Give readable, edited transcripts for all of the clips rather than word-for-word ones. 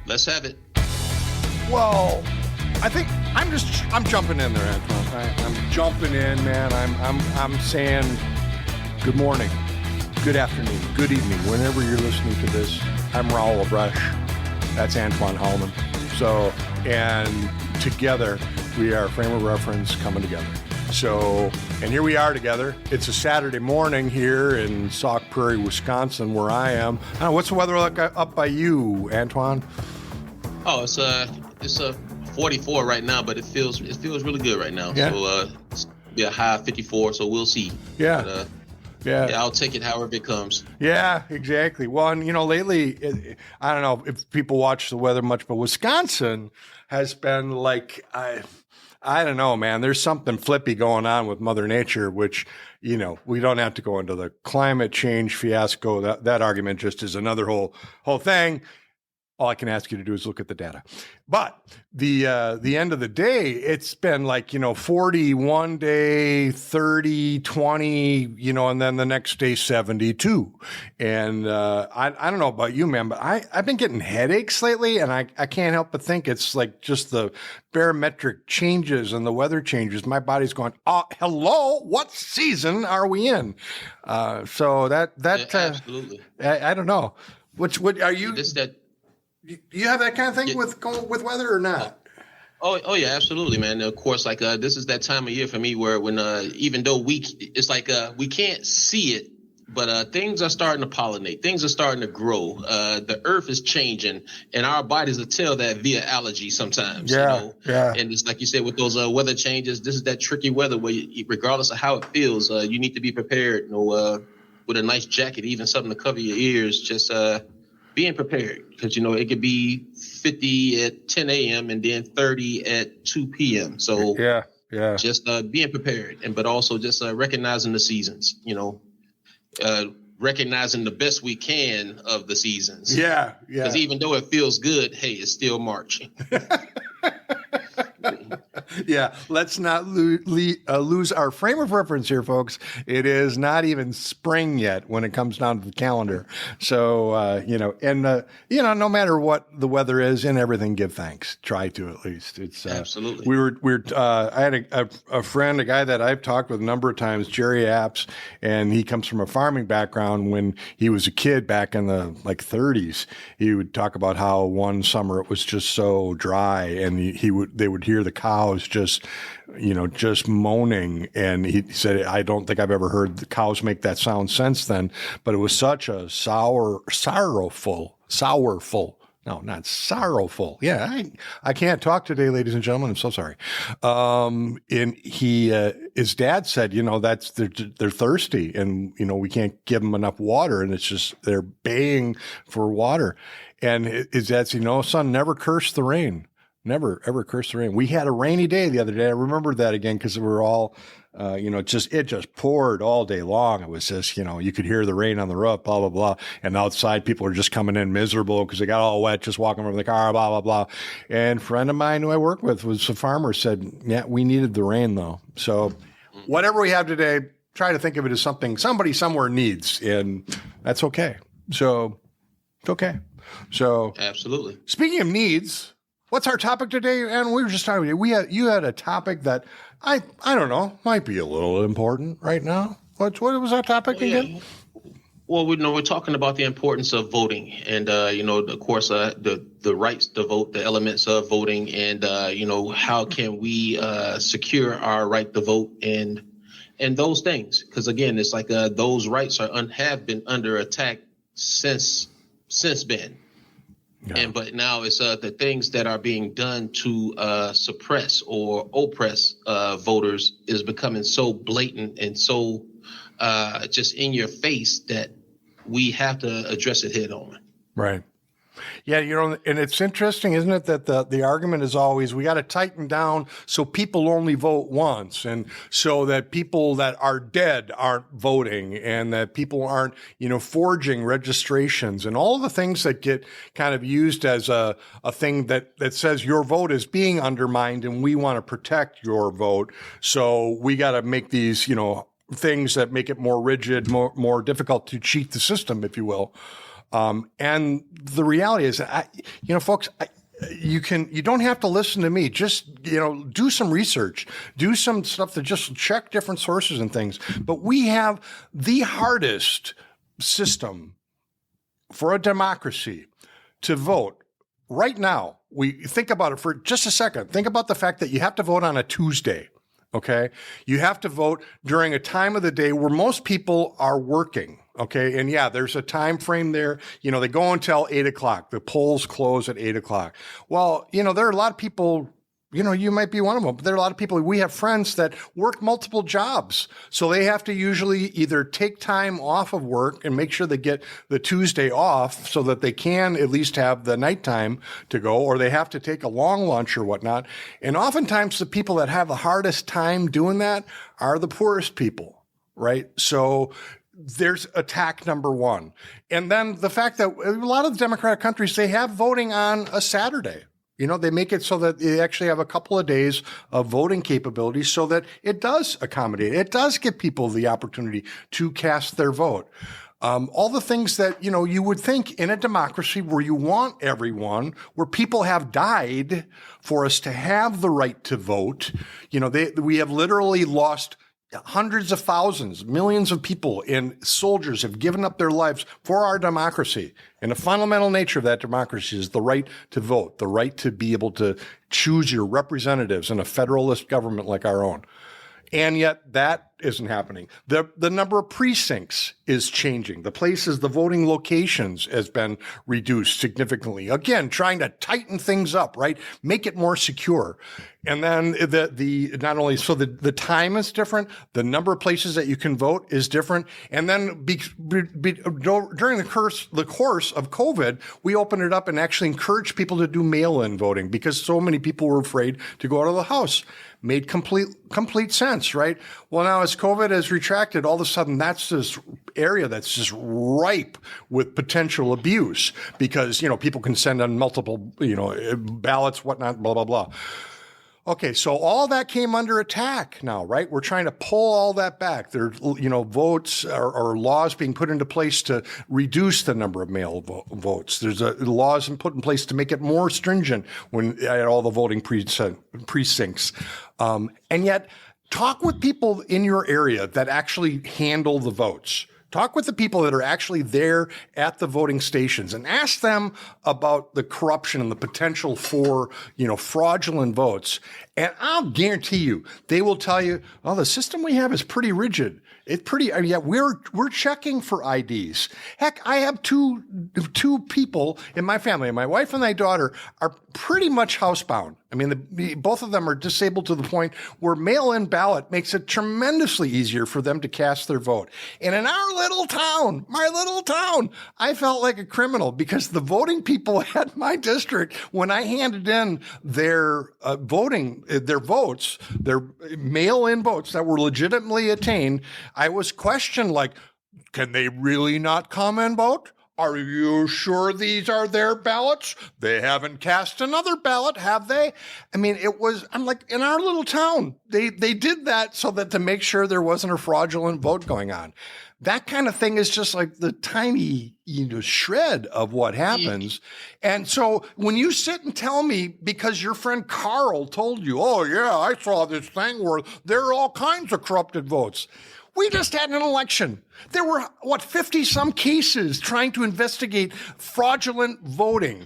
Let's have it. Well, I think I'm jumping in there, Antoine. I'm jumping in, man. I'm saying good morning, good afternoon, good evening, whenever you're listening to this. I'm Raul Abresh. That's Antoine Hallman. So, and together we are Frame of Reference coming together. So, and here we are together. It's a Saturday morning here in Sauk Prairie, Wisconsin, where I am. I don't know, what's the weather like up by you, Antoine? Oh, it's a 44 right now, but it feels really good right now. Yeah. So it's be a high 54, so we'll see. Yeah. But, yeah, I'll take it however it comes. Yeah, exactly. Well, and lately, I don't know if people watch the weather much, but Wisconsin has been like, I don't know, man. There's something flippy going on with Mother Nature, which, we don't have to go into the climate change fiasco. That argument just is another whole thing. All I can ask you to do is look at the data. But the end of the day, it's been like, 40 one day, 30, 20, and then the next day, 72. And I don't know about you, man, but I've been getting headaches lately, and I can't help but think it's like just the barometric changes and the weather changes. My body's going, hello, what season are we in? So that yeah, absolutely. I don't know. What are you? Do you have that kind of thing with weather or not? Oh yeah, absolutely, man. Of course, like this is that time of year for me where when even though it's like we can't see it, but things are starting to pollinate. Things are starting to grow. The earth is changing, and our bodies will tell that via allergies sometimes. Yeah. And it's like you said with those weather changes. This is that tricky weather where, regardless of how it feels, you need to be prepared. With a nice jacket, even something to cover your ears. Just being prepared, because it could be 50 at 10 a.m. and then 30 at 2 p.m. So yeah, just being prepared, but also just recognizing the seasons. Recognizing the best we can of the seasons. Yeah. Because even though it feels good, hey, it's still March. Yeah, let's not lose our frame of reference here, folks. It is not even spring yet when it comes down to the calendar. So, no matter what the weather is and everything, give thanks. Try to, at least. It's absolutely. I had a friend, a guy that I've talked with a number of times, Jerry Apps, and he comes from a farming background. When he was a kid back in the 30s, he would talk about how one summer it was just so dry, and they would hear the cows just moaning. And he said, I don't think I've ever heard the cows make that sound since then, but it was such a sorrowful. No, not sorrowful. Yeah, I can't talk today, ladies and gentlemen. I'm so sorry. And his dad said, that's they're thirsty, and we can't give them enough water, and it's just they're baying for water. And his dad said, son, never curse the rain. Never, ever curse the rain. We had a rainy day the other day. I remember that again because we were all, it just poured all day long. It was just, you could hear the rain on the roof, blah, blah, blah. And outside people are just coming in miserable because they got all wet, just walking over the car, blah, blah, blah. And a friend of mine who I work with was a farmer, said, yeah, we needed the rain though. So whatever we have today, try to think of it as something somebody somewhere needs, and that's okay. So it's okay. So absolutely. Speaking of needs, what's our topic today? And we were just talking. You had a topic that I don't know, might be a little important right now. What was our topic again? Well, we're talking about the importance of voting, and of course, the rights to vote, the elements of voting, and how can we secure our right to vote and those things? Because again, it's like those rights have been under attack since then. Yeah. But now it's the things that are being done to suppress or oppress voters is becoming so blatant and so just in your face that we have to address it head on. Right. Yeah, and it's interesting, isn't it, that the argument is always we got to tighten down so people only vote once, and so that people that are dead aren't voting, and that people aren't, forging registrations, and all the things that get kind of used as a thing that says your vote is being undermined, and we want to protect your vote. So we got to make these, things that make it more rigid, more difficult to cheat the system, if you will. And the reality is, folks, you don't have to listen to me. Just, do some research, do some stuff to just check different sources and things. But we have the hardest system for a democracy to vote right now. We think about it for just a second. Think about the fact that you have to vote on a Tuesday. Okay. You have to vote during a time of the day where most people are working. Okay. And yeah, there's a time frame there. They go until 8:00. The polls close at 8:00. Well, there are a lot of people, you might be one of them, but there are a lot of people, we have friends that work multiple jobs. So they have to usually either take time off of work and make sure they get the Tuesday off so that they can at least have the nighttime to go, or they have to take a long lunch or whatnot. And oftentimes the people that have the hardest time doing that are the poorest people, right? So there's attack number one. And then the fact that a lot of the democratic countries, they have voting on a Saturday. They make it so that they actually have a couple of days of voting capability so that it does accommodate. It does give people the opportunity to cast their vote. All the things that, you would think in a democracy where you want everyone, where people have died for us to have the right to vote. We have literally lost hundreds of thousands, millions of people and soldiers have given up their lives for our democracy. And the fundamental nature of that democracy is the right to vote, the right to be able to choose your representatives in a federalist government like our own. And yet that isn't happening. The number of precincts is changing. The places, the voting locations has been reduced significantly. Again, trying to tighten things up, right? Make it more secure. And then the time is different. The number of places that you can vote is different. And then during the course of COVID, we opened it up and actually encouraged people to do mail-in voting because so many people were afraid to go out of the house. Made complete sense, right? Well, now as COVID has retracted, all of a sudden that's this area that's just ripe with potential abuse because, people can send on multiple, ballots, whatnot, blah, blah, blah. Okay, so all that came under attack now, right? We're trying to pull all that back. There, votes or laws being put into place to reduce the number of mail votes. There's laws put in place to make it more stringent when at all the voting precincts. And yet, talk with people in your area that actually handle the votes. Talk with the people that are actually there at the voting stations and ask them about the corruption and the potential for, fraudulent votes. And I'll guarantee you, they will tell you, oh, the system we have is pretty rigid. We're checking for IDs. Heck, I have two people in my family. My wife and my daughter are pretty much housebound. I mean, both of them are disabled to the point where mail-in ballot makes it tremendously easier for them to cast their vote. And in our little town, my little town, I felt like a criminal because the voting people at my district, when I handed in their votes, their mail-in votes that were legitimately attained, I was questioned like, can they really not come and vote? Are you sure these are their ballots? They haven't cast another ballot, have they? I mean, I'm like, in our little town, they did that so that to make sure there wasn't a fraudulent vote going on. That kind of thing is just like the tiny, shred of what happens. And so when you sit and tell me because your friend Carl told you, oh yeah, I saw this thing where there are all kinds of corrupted votes. We just had an election. There were, 50-some cases trying to investigate fraudulent voting.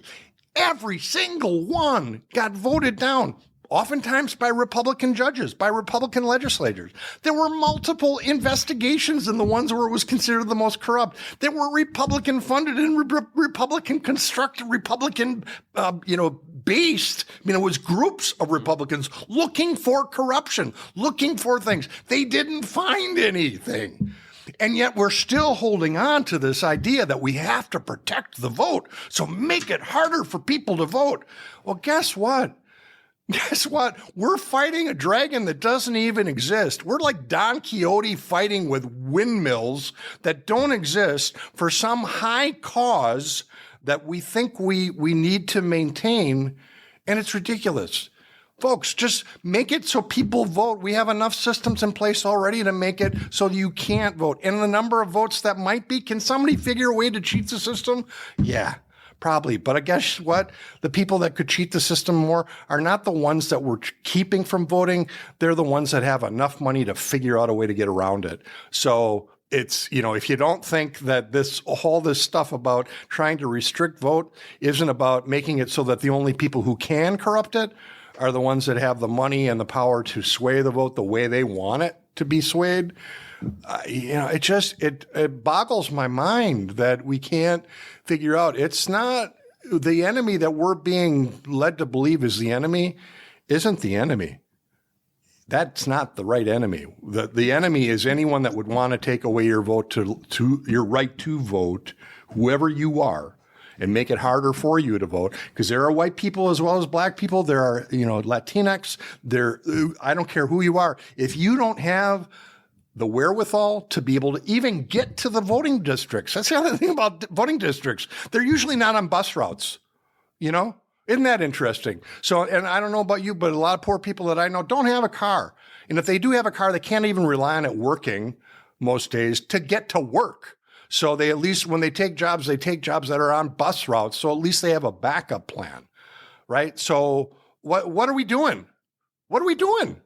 Every single one got voted down, oftentimes by Republican judges, by Republican legislators. There were multiple investigations in the ones where it was considered the most corrupt. There were Republican funded and Republican constructed, Republican, based. It was groups of Republicans looking for corruption, looking for things. They didn't find anything. And yet we're still holding on to this idea that we have to protect the vote. So make it harder for people to vote. Well, guess what? Guess what? We're fighting a dragon that doesn't even exist. We're like Don Quixote fighting with windmills that don't exist for some high cause that we think we need to maintain. And it's ridiculous. Folks, just make it so people vote. We have enough systems in place already to make it so you can't vote. And the number of votes that might be, can somebody figure a way to cheat the system? Yeah, probably. But I guess what? The people that could cheat the system more are not the ones that we're keeping from voting. They're the ones that have enough money to figure out a way to get around it. So it's, if you don't think that all this stuff about trying to restrict vote isn't about making it so that the only people who can corrupt it are the ones that have the money and the power to sway the vote the way they want it to be swayed. It boggles my mind that we can't figure out. It's not the enemy that we're being led to believe is the enemy, isn't the enemy. That's not the right enemy. The enemy is anyone that would want to take away your vote to your right to vote, whoever you are, and make it harder for you to vote. Because there are white people as well as black people. There are, Latinx. I don't care who you are. If you don't have the wherewithal to be able to even get to the voting districts, that's the other thing about voting districts. They're usually not on bus routes, Isn't that interesting? So, and I don't know about you, but a lot of poor people that I know don't have a car. And if they do have a car, they can't even rely on it working most days to get to work. So they, at least when they take jobs that are on bus routes. So at least they have a backup plan, right? So what are we doing? What are we doing?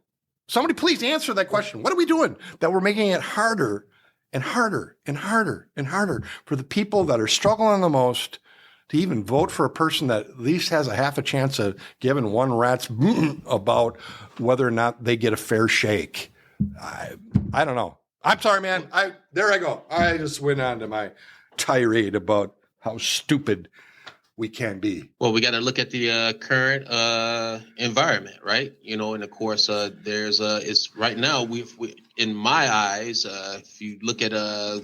Somebody please answer that question. What are we doing that we're making it harder and harder and harder and harder for the people that are struggling the most to even vote for a person that at least has a half a chance of giving one rat's about whether or not they get a fair shake? I don't know. I'm sorry, man. There I go. I just went on to my tirade about how stupid we can be. Well, we got to look at the current environment, right? And of course, it's right now. We in my eyes, if you look at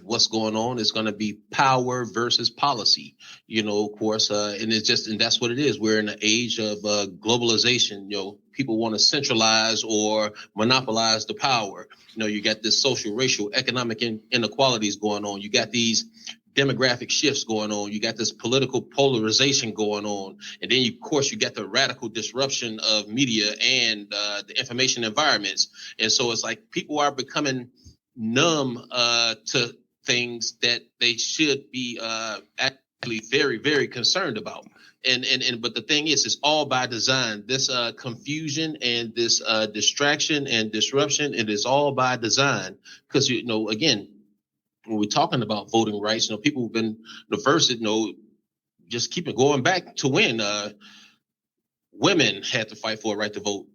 what's going on, it's going to be power versus policy. Of course, and that's what it is. We're in an age of globalization. People want to centralize or monopolize the power. You got this social, racial, economic inequalities going on. You got these demographic shifts going on. You got this political polarization going on. And then, of course, you got the radical disruption of media and the information environments. And so it's like people are becoming numb to things that they should be actually very, very concerned about. But the thing is, it's all by design. This confusion and this distraction and disruption, it is all by design. Because, again, when we're talking about voting rights, people have been the first, just keep it going back to when women had to fight for a right to vote.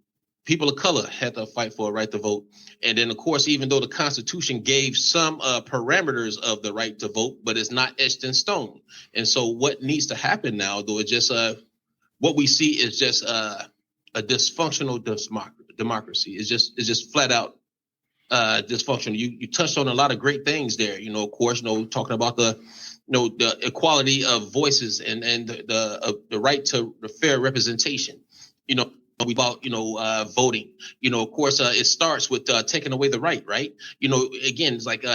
People of color had to fight for a right to vote. And then, of course, even though the Constitution gave some parameters of the right to vote, but it's not etched in stone. And so what needs to happen now, though, is just what we see is just a dysfunctional democracy. It's just flat out dysfunctional. You touched on a lot of great things there. Of course, talking about the equality of voices and the right to the fair representation. About voting. Of course, it starts with taking away the right. Again, it's like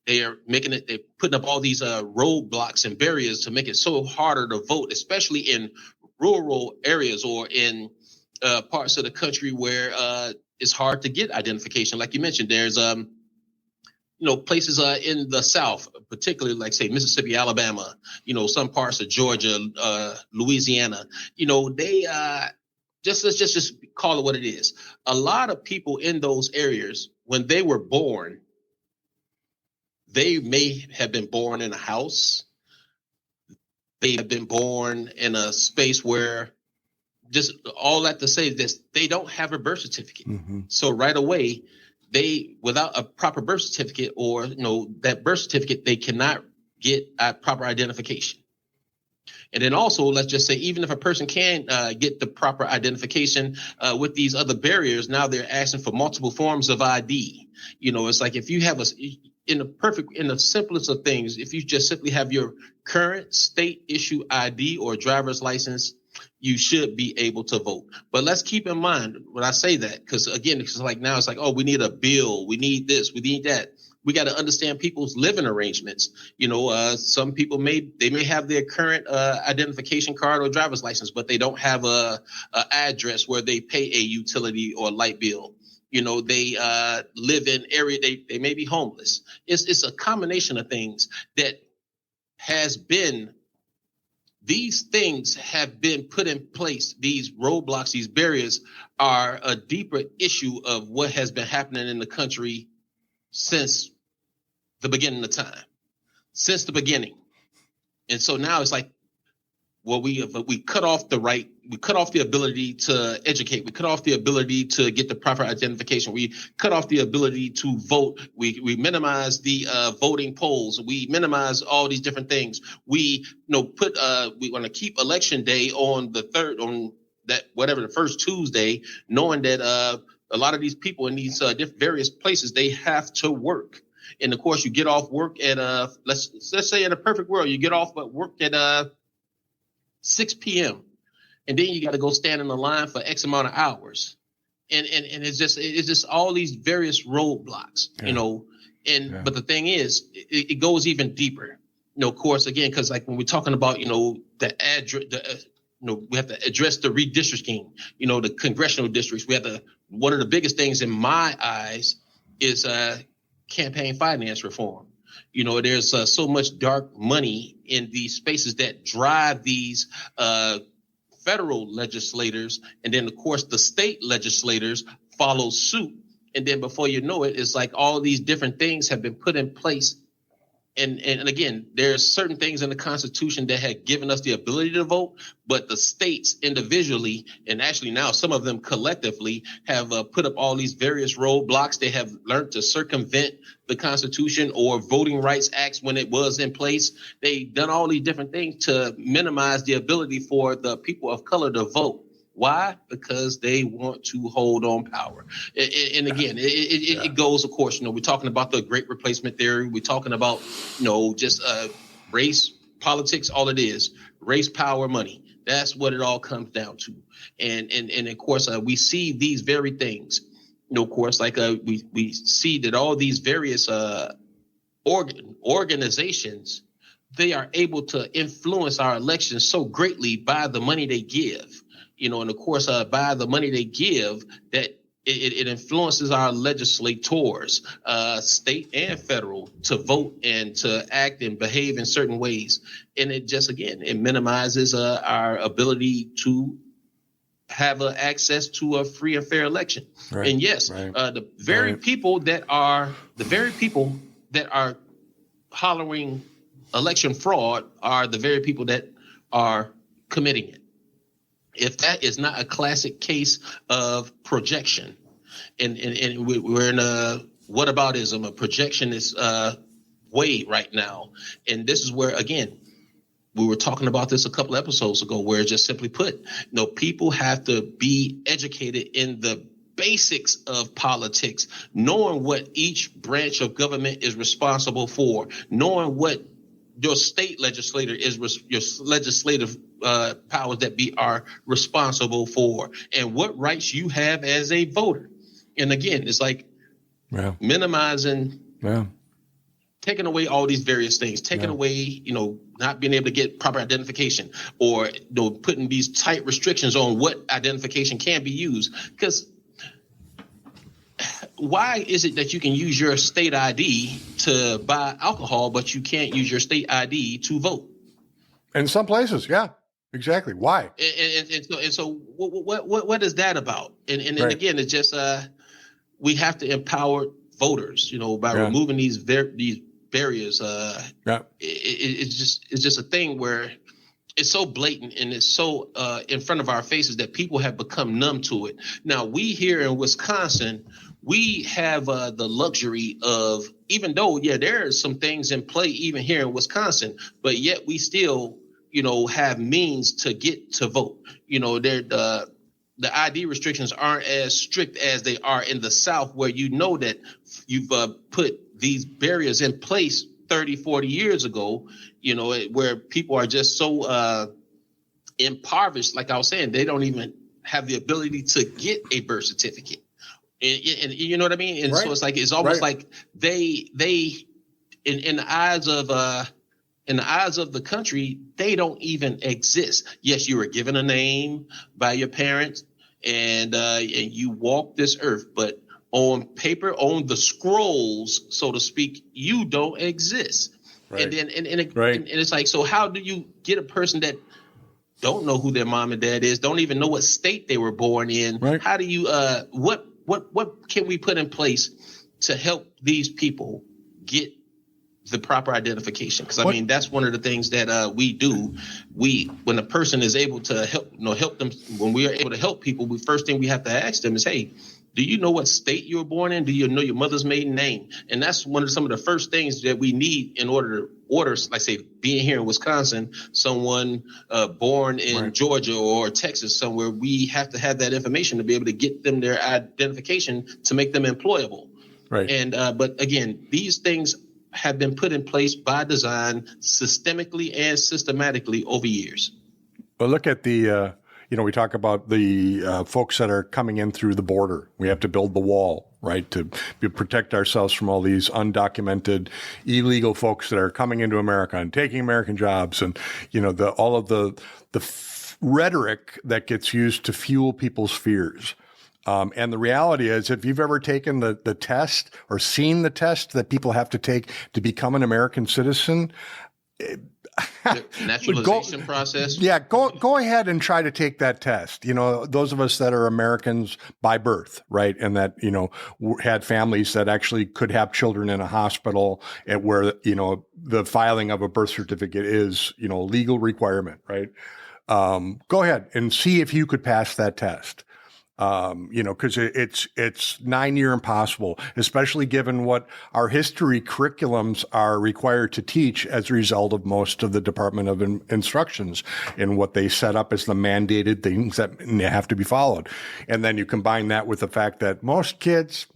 they're putting up all these roadblocks and barriers to make it so harder to vote, especially in rural areas or in parts of the country where it's hard to get identification. Like you mentioned, there's places in the South, particularly like say Mississippi, Alabama, some parts of Georgia, Louisiana, they let's just call it what it is. A lot of people in those areas, when they were born, they may have been born in a house. They have been born in a space where, just all that to say this, they don't have a birth certificate. Mm-hmm. So right away, without a proper birth certificate or, that birth certificate, they cannot get a proper identification. And then also, let's just say, even if a person can get the proper identification with these other barriers, now they're asking for multiple forms of ID. It's like if you have in the simplest of things, if you just simply have your current state issue ID or driver's license, you should be able to vote. But let's keep in mind when I say that, because again, it's like now it's like, oh, we need a bill. We need this. We need that. We got to understand people's living arrangements. Some people may have their current identification card or driver's license, but they don't have a address where they pay a utility or light bill. They live in area, they may be homeless. It's a combination of things that these things have been put in place. These roadblocks, these barriers are a deeper issue of what has been happening in the country since the beginning of time, since the beginning. And so now it's like, well, we cut off we cut off the ability to educate, we cut off the ability to get the proper identification, we cut off the ability to vote, we minimize the voting polls, we minimize all these different things. We we want to keep election day on the first Tuesday, knowing that a lot of these people in these various places, they have to work. And of course, you get off work at let's say in a perfect world, you get off at work at 6 p.m. and then you got to go stand in the line for X amount of hours, and it's just all these various roadblocks, But the thing is, it goes even deeper. Of course, again, because like when we're talking about the address, we have to address the redistricting, the congressional districts. One of the biggest things in my eyes is campaign finance reform. There's so much dark money in these spaces that drive these federal legislators. And then, of course, the state legislators follow suit. And then before you know it, it's like all these different things have been put in place. And again, there's certain things in the Constitution that had given us the ability to vote, but the states individually, and actually now some of them collectively, have put up all these various roadblocks. They have learned to circumvent the Constitution or voting rights acts when it was in place. They've done all these different things to minimize the ability for the people of color to vote. Why? Because they want to hold on power. And again, it goes, of course, we're talking about the great replacement theory. We're talking about, just race, politics, all it is, race, power, money. That's what it all comes down to. And of course, we see these very things, of course, like we see that all these various organizations, they are able to influence our elections so greatly by the money they give. And of course, by the money they give, that it influences our legislators, state and federal, to vote and to act and behave in certain ways. And it just, again, it minimizes our ability to have access to a free and fair election. Right. And yes, the very people that are hollering election fraud are the very people that are committing it. If that is not a classic case of projection, and we're in a whataboutism, a projectionist way right now. And this is where, again, we were talking about this a couple episodes ago, where just simply put, people have to be educated in the basics of politics, knowing what each branch of government is responsible for, knowing what your state legislator is, your legislative powers that be are responsible for, and what rights you have as a voter. And again, it's like minimizing, taking away all these various things, taking away, not being able to get proper identification, or putting these tight restrictions on what identification can be used. Because why is it that you can use your state ID to buy alcohol, but you can't use your state ID to vote? In some places, yeah, exactly. Why? And so what is that about? And again, it's just we have to empower voters, by removing these barriers. It's just a thing where it's so blatant and it's so in front of our faces that people have become numb to it. Now, we here in Wisconsin, we have the luxury of, even though, there are some things in play even here in Wisconsin, but yet we still, have means to get to vote. The ID restrictions aren't as strict as they are in the South, where that you've put these barriers in place 30, 40 years ago, where people are just so impoverished. Like I was saying, they don't even have the ability to get a birth certificate. And you know what I mean? And Right. so it's like, it's almost Right. like they in the eyes of the country, they don't even exist. Yes, you were given a name by your parents, and you walk this earth, but on paper, on the scrolls, so to speak, you don't exist. Right. And then Right. and it's like, so how do you get a person that don't know who their mom and dad is, don't even know what state they were born in? Right. How do you what can we put in place to help these people get the proper identification? Because I mean, that's one of the things that we do. When a person is able to help them, when we are able to help people, the first thing we have to ask them is, hey, do you know what state you were born in? Do you know your mother's maiden name? And that's some of the first things that we need in order to order, like say, being here in Wisconsin, someone born in Right. Georgia or Texas somewhere, we have to have that information to be able to get them their identification to make them employable. Right. And but again, these things have been put in place by design, systemically and systematically over years. Well, look at the, we talk about the folks that are coming in through the border. We have to build the wall, right, to protect ourselves from all these undocumented, illegal folks that are coming into America and taking American jobs, and all of the rhetoric that gets used to fuel people's fears. And the reality is, if you've ever taken the test or seen the test that people have to take to become an American citizen, The naturalization process. Yeah, go ahead and try to take that test. Those of us that are Americans by birth, right, and that had families that actually could have children in a hospital, and where the filing of a birth certificate is a legal requirement, right? Go ahead and see if you could pass that test. Because it's near impossible, especially given what our history curriculums are required to teach as a result of most of the Department of Instructions and what they set up as the mandated things that have to be followed. And then you combine that with the fact that most kids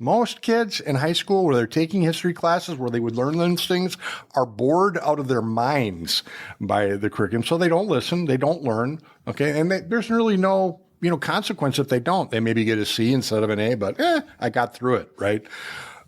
in high school where they're taking history classes where they would learn those things are bored out of their minds by the curriculum. So they don't listen, they don't learn. Okay. And there's really no consequence if they don't. They maybe get a C instead of an A, but I got through it, right?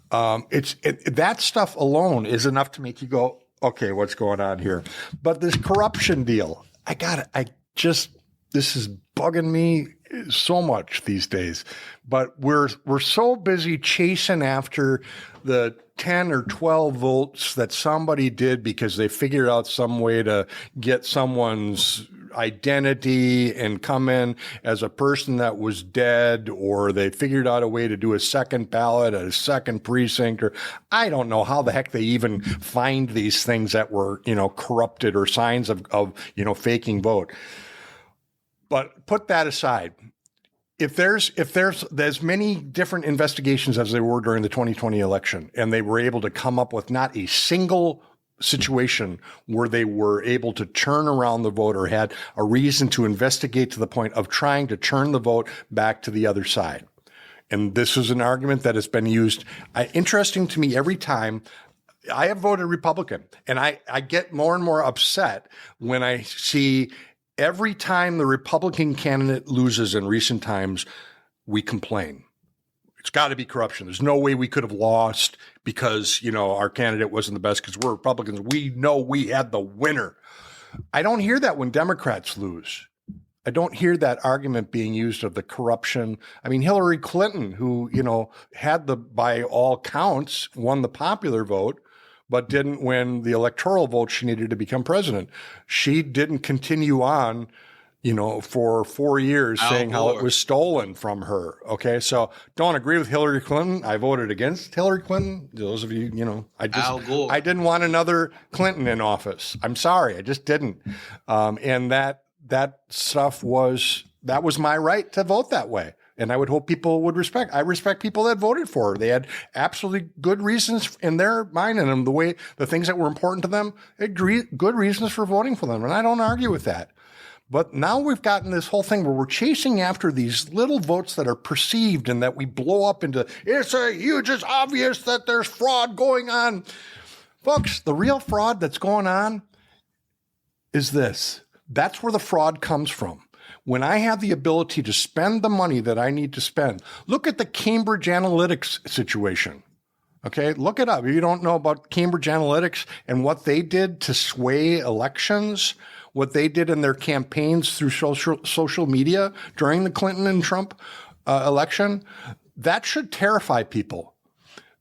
That stuff alone is enough to make you go, okay, what's going on here? But this corruption deal, this is bugging me so much these days. But we're so busy chasing after the 10 or 12 votes that somebody did because they figured out some way to get someone's identity and come in as a person that was dead, or they figured out a way to do a second ballot at a second precinct, or I don't know how the heck they even find these things that were, corrupted or signs of faking vote. But put that aside. If there's as many different investigations as there were during the 2020 election, and they were able to come up with not a single situation where they were able to turn around the vote or had a reason to investigate to the point of trying to turn the vote back to the other side. And this is an argument that has been used, interesting to me every time. I have voted Republican, and I get more and more upset when I see every time the Republican candidate loses in recent times, we complain. It's got to be corruption. There's no way we could have lost because, our candidate wasn't the best because we're Republicans. We know we had the winner. I don't hear that when Democrats lose. I don't hear that argument being used of the corruption. I mean, Hillary Clinton, who, had by all counts, won the popular vote, but didn't win the electoral vote she needed to become president. She didn't continue on, for 4 years saying how it was stolen from her. Okay. So don't agree with Hillary Clinton. I voted against Hillary Clinton. Those of you, I didn't want another Clinton in office. I'm sorry. I just didn't. And that stuff was my right to vote that way. And I would hope people would I respect people that voted for her. They had absolutely good reasons in their mind and the things that were important to them, good reasons for voting for them. And I don't argue with that. But now we've gotten this whole thing where we're chasing after these little votes that are perceived and that we blow up into, it's obvious that there's fraud going on. Folks, the real fraud that's going on is this. That's where the fraud comes from. when I have the ability to spend the money that I need to spend, look at the Cambridge Analytics situation. Okay, look it up. If you don't know about Cambridge Analytics and what they did to sway elections, what they did in their campaigns through social media during the Clinton and Trump election, that should terrify people.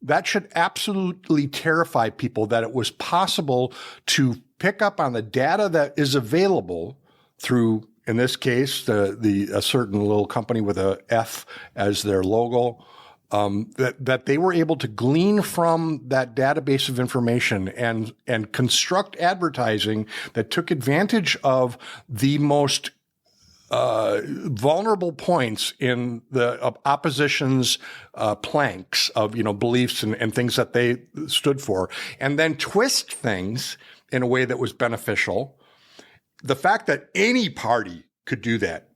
That should absolutely terrify people that it was possible to pick up on the data that is available through, in this case, a certain little company with a F as their logo. That they were able to glean from that database of information and construct advertising that took advantage of the most vulnerable points in the opposition's planks of beliefs and things that they stood for, and then twist things in a way that was beneficial. The fact that any party could do that,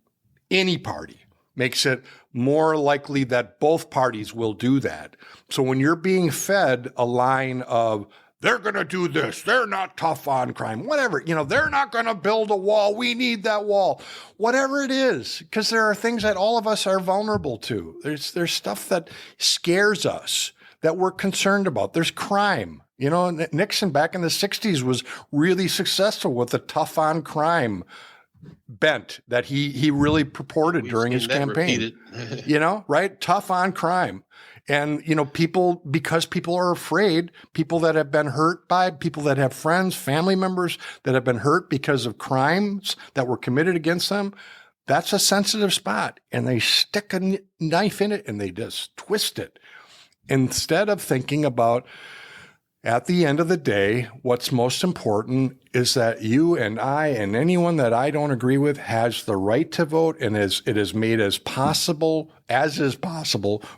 any party, makes it more likely that both parties will do that. So when you're being fed a line of, they're going to do this, they're not tough on crime, whatever, they're not going to build a wall, we need that wall, whatever it is, because there are things that all of us are vulnerable to. There's stuff that scares us, that we're concerned about. There's crime. Nixon back in the 60s was really successful with the tough on crime bent that he really purported during his campaign, right? Tough on crime. And, because people are afraid, people that have been hurt by, people that have friends, family members that have been hurt because of crimes that were committed against them, that's a sensitive spot. And they stick a knife in it and they just twist it. Instead of thinking about, at the end of the day, what's most important is that you and I and anyone that I don't agree with has the right to vote, and it is made as possible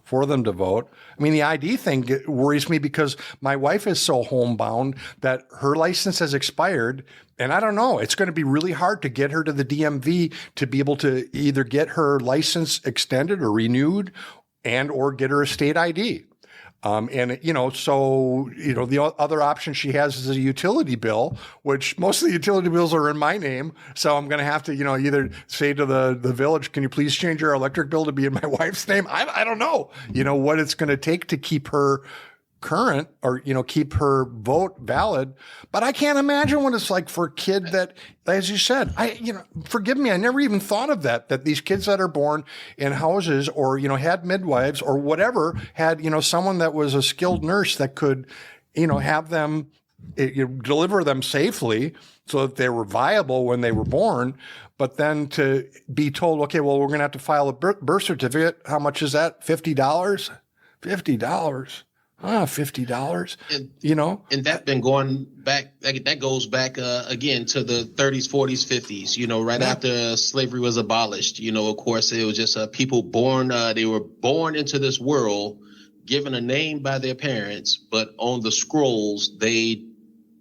for them to vote. I mean, the ID thing worries me because my wife is so homebound that her license has expired, and I don't know, it's going to be really hard to get her to the DMV to be able to either get her license extended or renewed and or get her a state ID. The other option she has is a utility bill, which most of the utility bills are in my name. So I'm going to have to, either say to the village, can you please change your electric bill to be in my wife's name? I don't know, what it's going to take to keep her current or, keep her vote valid. But I can't imagine what it's like for a kid that, as you said, forgive me, I never even thought of that these kids that are born in houses or, had midwives or whatever, had, someone that was a skilled nurse that could, have them, deliver them safely so that they were viable when they were born. But then to be told, okay, well, we're going to have to file a birth certificate. How much is that? $50? $50. $50, And that's been going back, that goes back again to the 30s, 40s, 50s, right after slavery was abolished. Of course, it was just people born, they were born into this world, given a name by their parents, but on the scrolls, they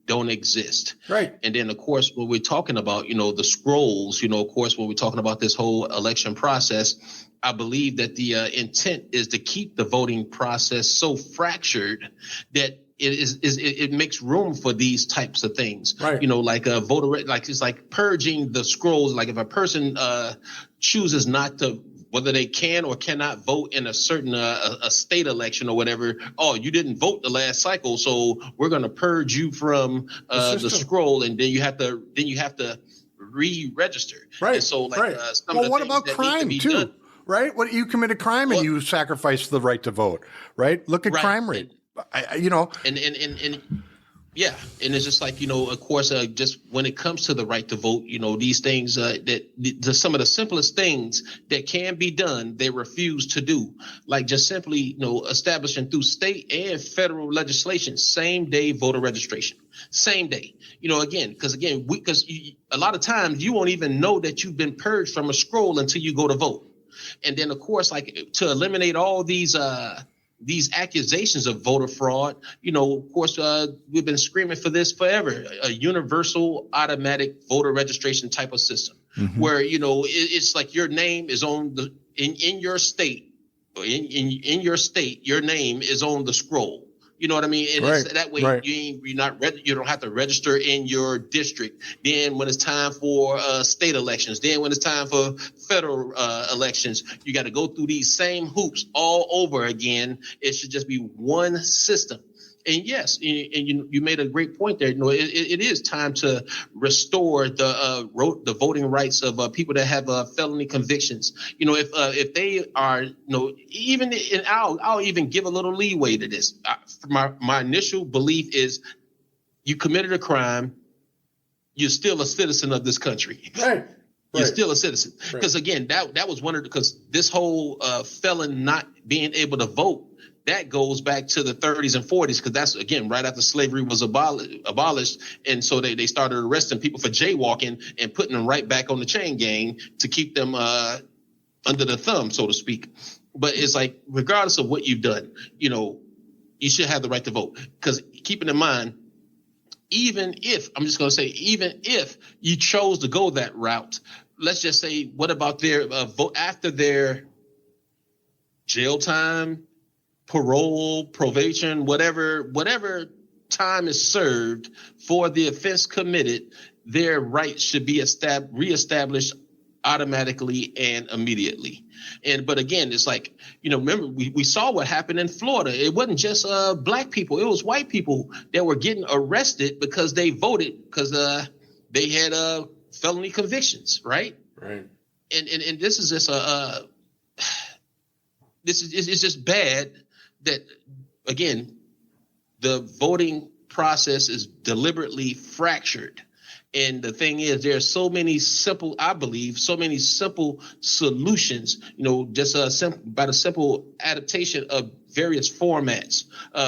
don't exist. Right. And then, of course, when we're talking about, the scrolls, of course, when we're talking about this whole election process, I believe that the intent is to keep the voting process so fractured that it makes room for these types of things. Right. Like a voter, like it's like purging the scrolls. Like if a person chooses not to, whether they can or cannot vote in a certain a state election or whatever. Oh, you didn't vote the last cycle, so we're going to purge you from the scroll, and then you have to re-register. Right. And so, like, right. What about crime too? Done, right? What you commit a crime and you sacrifice the right to vote, right? Look at crime rate. Yeah, and it's just like, of course, just when it comes to the right to vote, these things some of the simplest things that can be done, they refuse to do, like just simply, establishing through state and federal legislation, same day voter registration, same day, because a lot of times you won't even know that you've been purged from a scroll until you go to vote. And then, of course, like to eliminate all these accusations of voter fraud, of course, we've been screaming for this forever, a universal automatic voter registration type of system, where, it's like your name is on in your state, in your state, your name is on the scroll. You know what I mean? And Right. that way Right. you don't have to register in your district. Then when it's time for state elections, then when it's time for federal elections, you got to go through these same hoops all over again. It should just be one system. And yes, and you made a great point there. You know, it is time to restore the voting rights of people that have felony convictions. You know, if they are, you know, even and I'll even give a little leeway to this. My initial belief is you committed a crime, you're still a citizen of this country. Right. You're still a citizen. Right. Because again, that was one of because this whole felon not being able to vote, that goes back to the 30s and 40s, because that's, again, right after slavery was abolished. And so they started arresting people for jaywalking and putting them right back on the chain gang to keep them under the thumb, so to speak. But it's like, regardless of what you've done, you know, you should have the right to vote. Because keeping in mind, even if you chose to go that route, let's just say, what about their vote after their jail time, parole, probation, whatever time is served for the offense committed, their rights should be reestablished automatically and immediately. But again, it's like, you know, remember we saw what happened in Florida. It wasn't just black people; it was white people that were getting arrested because they voted because they had felony convictions, right? Right. And this is just it's just bad that, again, the voting process is deliberately fractured. And the thing is, there are so many simple solutions, you know, just by the simple adaptation of various formats,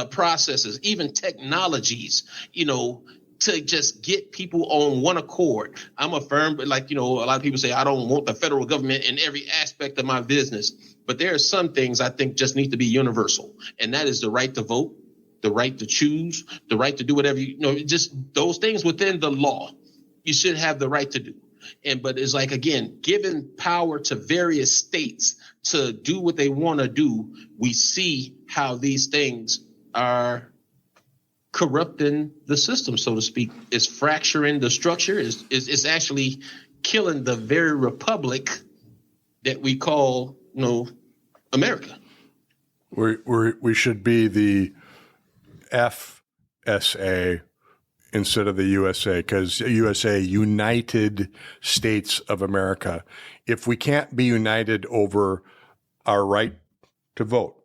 processes, even technologies, you know, to just get people on one accord. I'm a firm, but like, you know, a lot of people say, I don't want the federal government in every aspect of my business. But there are some things I think just need to be universal. And that is the right to vote, the right to choose, the right to do whatever, you know, just those things within the law. You should have the right to do. But it's like, again, giving power to various states to do what they want to do, we see how these things are corrupting the system, so to speak. It's fracturing the structure. It's actually killing the very republic that we call, you know, America. We should be the FSA instead of the USA, because USA, United States of America. If we can't be united over our right to vote,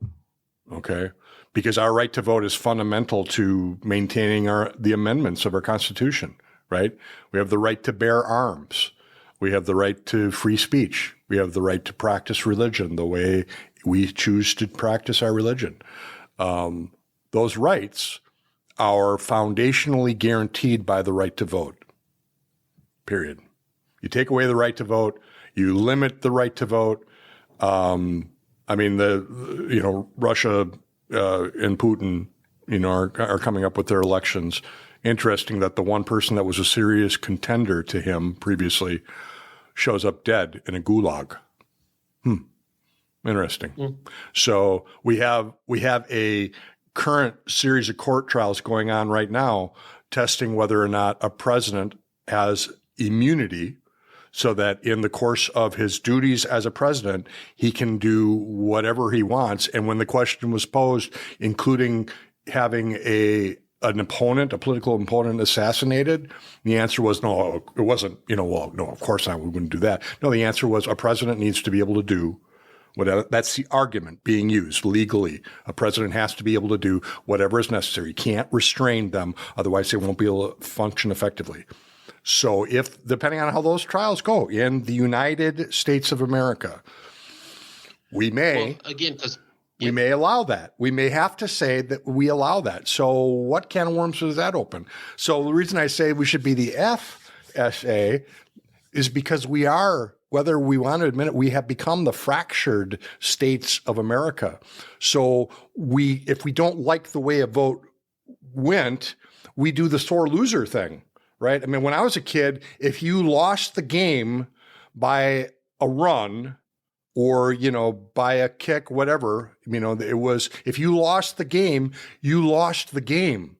okay, because our right to vote is fundamental to maintaining the amendments of our Constitution, right? We have the right to bear arms. We have the right to free speech. We have the right to practice religion the way we choose to practice our religion. Those rights are foundationally guaranteed by the right to vote, period. You take away the right to vote, you limit the right to vote. I mean, Russia and Putin, you know, are coming up with their elections. Interesting that the one person that was a serious contender to him previously shows up dead in a gulag. Interesting. So we have a current series of court trials going on right now, testing whether or not a president has immunity so that in the course of his duties as a president, he can do whatever he wants. And when the question was posed, including having an political opponent assassinated, the answer was no, it wasn't, well, no, of course not, we wouldn't do that. No, the answer was a president needs to be able to do whatever. That's the argument being used legally. A president has to be able to do whatever is necessary. He can't restrain them, otherwise they won't be able to function effectively. So if, depending on how those trials go in the United States of America, we may, we may allow that. We may have to say that we allow that. So what can of worms does that open? So the reason I say we should be the FSA is because we are, whether we want to admit it, we have become the fractured states of America. So if we don't like the way a vote went, we do the sore loser thing, right? I mean, when I was a kid, if you lost the game by a run, or, by a kick, whatever. It was, if you lost the game, you lost the game.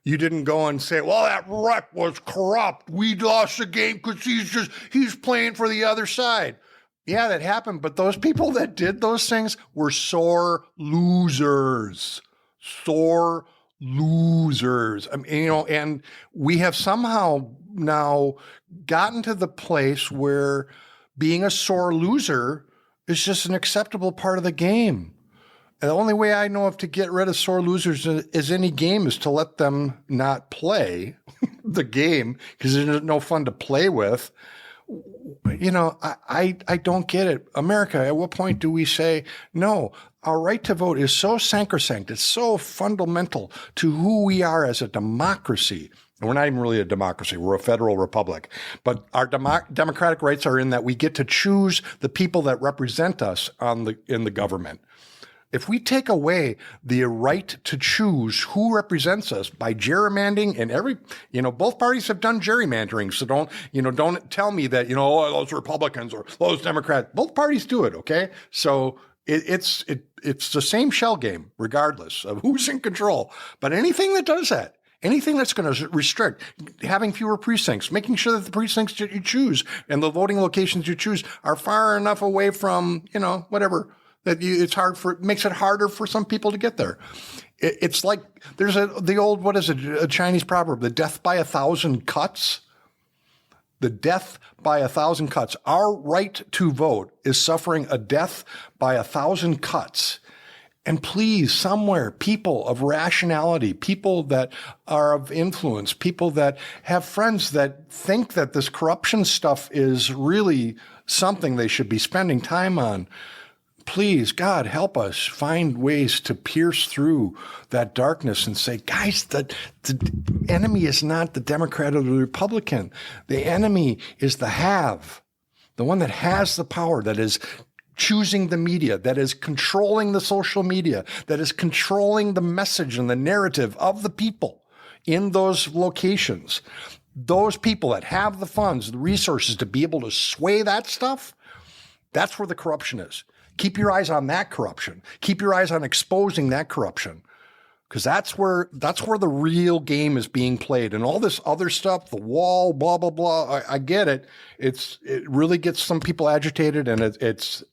You didn't go and say, well, that rep was corrupt. We lost the game because he's playing for the other side. Yeah, that happened. But those people that did those things were sore losers. Sore losers. And we have somehow now gotten to the place where being a sore loser is just an acceptable part of the game. And the only way I know of to get rid of sore losers is any game is to let them not play the game because there's no fun to play with. I don't get it. America, at what point do we say, no, our right to vote is so sacrosanct, it's so fundamental to who we are as a democracy. And we're not even really a democracy. We're a federal republic. But our democratic rights are in that we get to choose the people that represent us in the government. If we take away the right to choose who represents us by gerrymandering, and both parties have done gerrymandering, so don't tell me that, those Republicans or those Democrats, both parties do it, okay? So it's the same shell game, regardless of who's in control. But anything that does that, anything that's going to restrict having fewer precincts, making sure that the precincts that you choose and the voting locations you choose are far enough away from, whatever, that it makes it harder for some people to get there. It's like there's the old, a Chinese proverb, the death by 1,000 cuts. The death by 1,000 cuts. Our right to vote is suffering a death by 1,000 cuts. And please, somewhere, people of rationality, people that are of influence, people that have friends that think that this corruption stuff is really something they should be spending time on. Please, God, help us find ways to pierce through that darkness and say, guys, the enemy is not the Democrat or the Republican. The enemy is the have, the one that has the power, that is choosing the media, that is controlling the social media, that is controlling the message and the narrative of the people in those locations. Those people that have the funds, the resources to be able to sway that stuff, that's where the corruption is. Keep your eyes on that corruption. Keep your eyes on exposing that corruption, because that's where the real game is being played. And all this other stuff, the wall, blah blah blah. I get it. It really gets some people agitated, and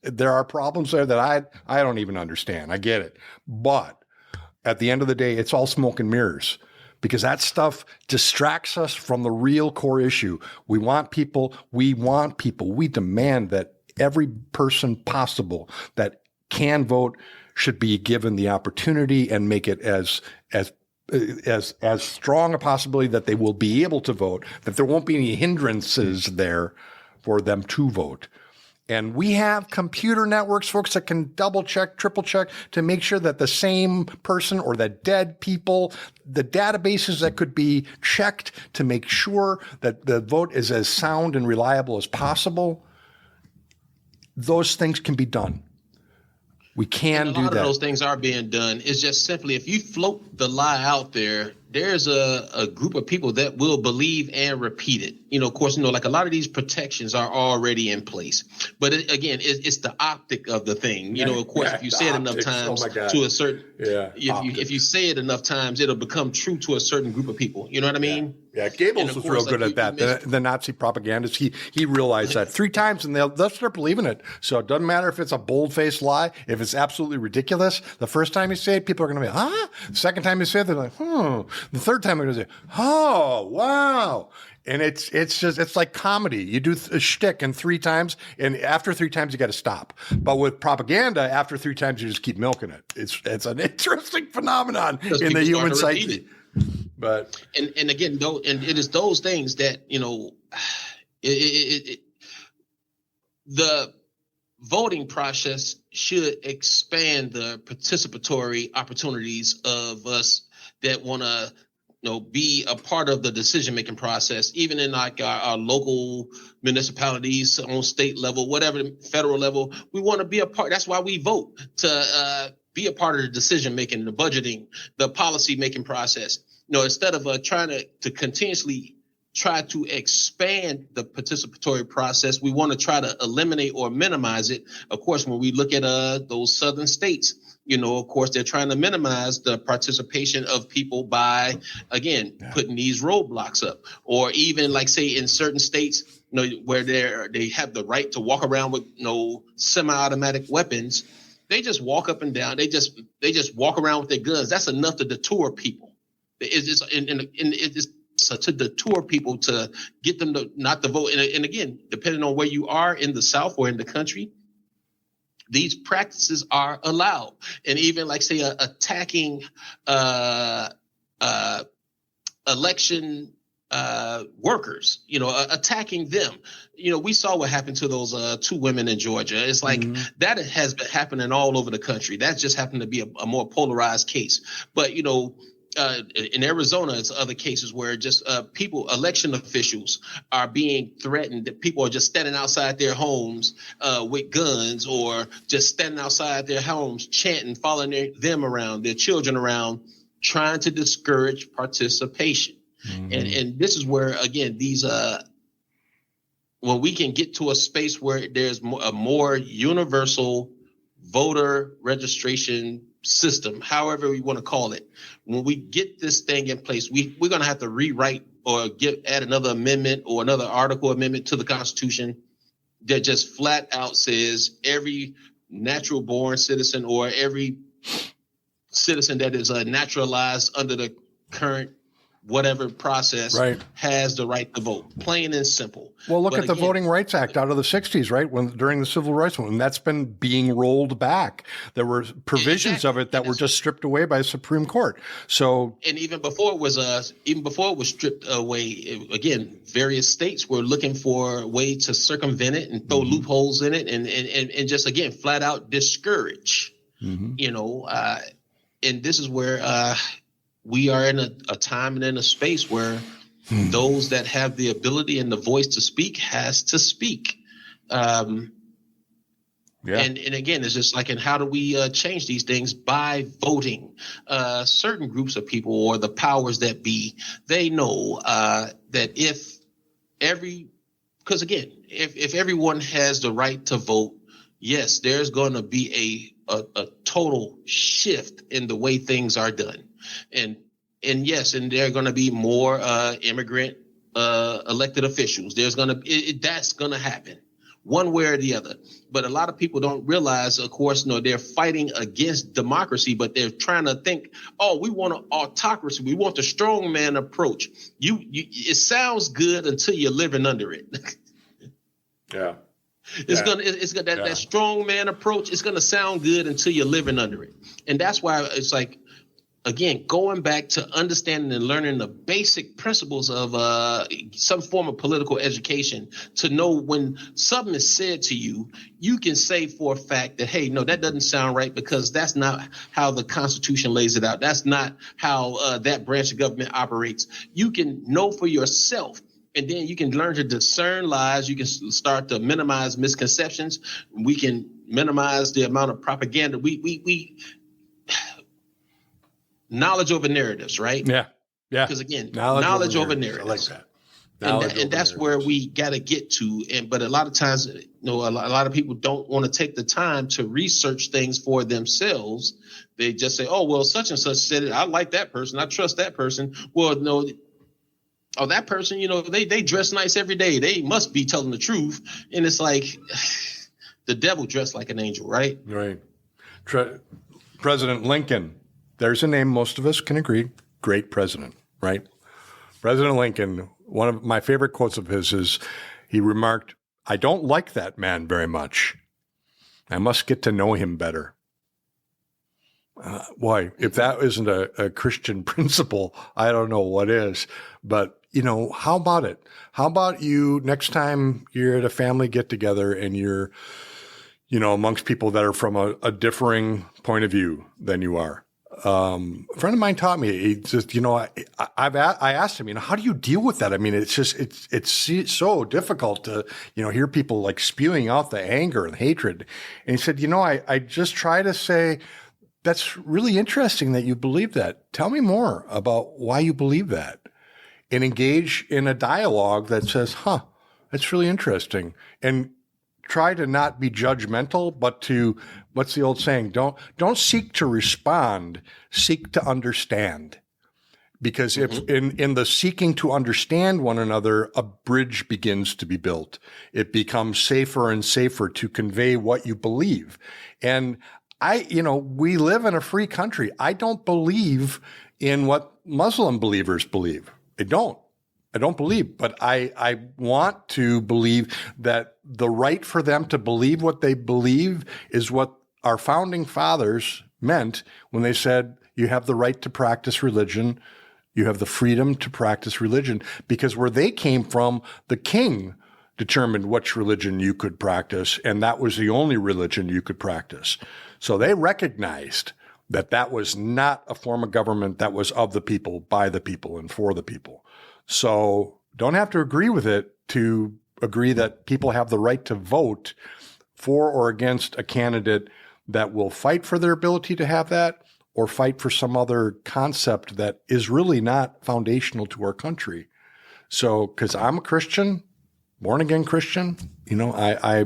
there are problems there that I don't even understand. I get it, but at the end of the day, it's all smoke and mirrors, because that stuff distracts us from the real core issue. We want people. We demand that every person possible that can vote should be given the opportunity and make it as strong a possibility that they will be able to vote, that there won't be any hindrances there for them to vote. And we have computer networks, folks, that can double check, triple check to make sure that the same person or the dead people, the databases that could be checked to make sure that the vote is as sound and reliable as possible. Those things can be done. We can do that. A lot of those things are being done. It's just simply, if you float the lie out there, there's a group of people that will believe and repeat it. Of course, like a lot of these protections are already in place. But it's the optic of the thing. Of course, if you say it enough times to a certain, if you say it enough times, it'll become true to a certain group of people. You know what I mean? Yeah, Goebbels was real good at that. The Nazi propagandists, he realized that 3 times, and they'll start believing it. So it doesn't matter if it's a bold-faced lie, if it's absolutely ridiculous. The first time you say it, people are going to be, huh? The second time you say it, they're like, The third time they're going to say, oh, wow. And it's like comedy. You do a shtick and 3 times, and after 3 times you got to stop. But with propaganda, after 3 times you just keep milking it. It's an interesting phenomenon in the human psyche. But and again, though, and it is those things that the voting process should expand the participatory opportunities of us that want to be a part of the decision-making process, even in like our local municipalities, on state level, whatever, federal level. We want to be a part. That's why we vote, to be a part of the decision-making, the budgeting, the policy-making process. Instead of trying to continuously try to expand the participatory process. We want to try to eliminate or minimize it. Of course, when we look at those southern states, of course, they're trying to minimize the participation of people by, again, putting these roadblocks up. Or even, like, say, in certain states, where they have the right to walk around with semi-automatic weapons, they just walk up and down. They just walk around with their guns. That's enough to deter people. It's to deter people, to get them to not to vote. And again, depending on where you are in the South or in the country, these practices are allowed. And even, like, say, attacking election workers, attacking them. We saw what happened to those 2 women in Georgia. It's like that has been happening all over the country. That just happened to be a more polarized case. But, in Arizona, it's other cases where just election officials are being threatened. That people are just standing outside their homes with guns, or just standing outside their homes chanting, following them around, their children around, trying to discourage participation. And this is where, again, these when we can get to a space where there's a more universal voter registration system, however we want to call it. When we get this thing in place, we're going to have to rewrite or add another amendment or another article amendment to the Constitution that just flat out says every natural born citizen, or every citizen that is naturalized under the current whatever process, has the right to vote. Plain and simple. Well, look at the Voting Rights Act out of the 60s, right? During the Civil Rights Movement, and that's been being rolled back. There were provisions of it that were just stripped away by the Supreme Court. So, and even before it was stripped away, again, various states were looking for a way to circumvent it and throw loopholes in it, and just, again, flat out discourage. And this is where we are in a time and in a space where those that have the ability and the voice to speak has to speak. And again, it's just like, and how do we change these things? By voting. Certain groups of people, or the powers that be, they know that if everyone has the right to vote, yes, there's going to be a total shift in the way things are done. And yes, and there are going to be more immigrant elected officials. That's going to happen one way or the other. But a lot of people don't realize, of course, they're fighting against democracy, but they're trying to think, we want an autocracy. We want the strongman approach. It sounds good until you're living under it. Yeah. That strongman approach is going to sound good until you're living under it. And that's why it's like, again, going back to understanding and learning the basic principles of some form of political education, to know when something is said to you, you can say for a fact that, hey, no, that doesn't sound right, because that's not how the Constitution lays it out. That's not how that branch of government operates. You can know for yourself, and then you can learn to discern lies. You can start to minimize misconceptions. We can minimize the amount of propaganda. Knowledge over narratives, right? Yeah. Because again, knowledge over narratives. I like that. And that's where we got to get to. But a lot of times, a lot of people don't want to take the time to research things for themselves. They just say, "Oh, well, such and such said it. I like that person. I trust that person." Well, no. Oh, that person, they dress nice every day. They must be telling the truth. And it's like the devil dressed like an angel, right? Right. President Lincoln. There's a name most of us can agree. Great president, right? President Lincoln, one of my favorite quotes of his is, he remarked, "I don't like that man very much. I must get to know him better." Boy, if that isn't a Christian principle, I don't know what is. But, how about it? How about you, next time you're at a family get-together and you're, amongst people that are from a differing point of view than you are? A friend of mine taught me, he just, I asked him, how do you deal with that? I mean, it's just, it's so difficult to, hear people like spewing out the anger and hatred. And he said, I just try to say, that's really interesting that you believe that. Tell me more about why you believe that. and engage in a dialogue that says, that's really interesting. And try to not be judgmental, but to, what's the old saying? Don't seek to respond, seek to understand. Because if in the seeking to understand one another, a bridge begins to be built. It becomes safer and safer to convey what you believe. And we live in a free country. I don't believe in what Muslim believers believe. I don't believe, but I want to believe that the right for them to believe what they believe is what our founding fathers meant when they said you have the right to practice religion. You have the freedom to practice religion, because where they came from, the king determined which religion you could practice, and that was the only religion you could practice. So they recognized that was not a form of government that was of the people, by the people, and for the people. So don't have to agree with it to agree that people have the right to vote for or against a candidate that will fight for their ability to have that, or fight for some other concept that is really not foundational to our country. So, because I'm a Christian, born again Christian, I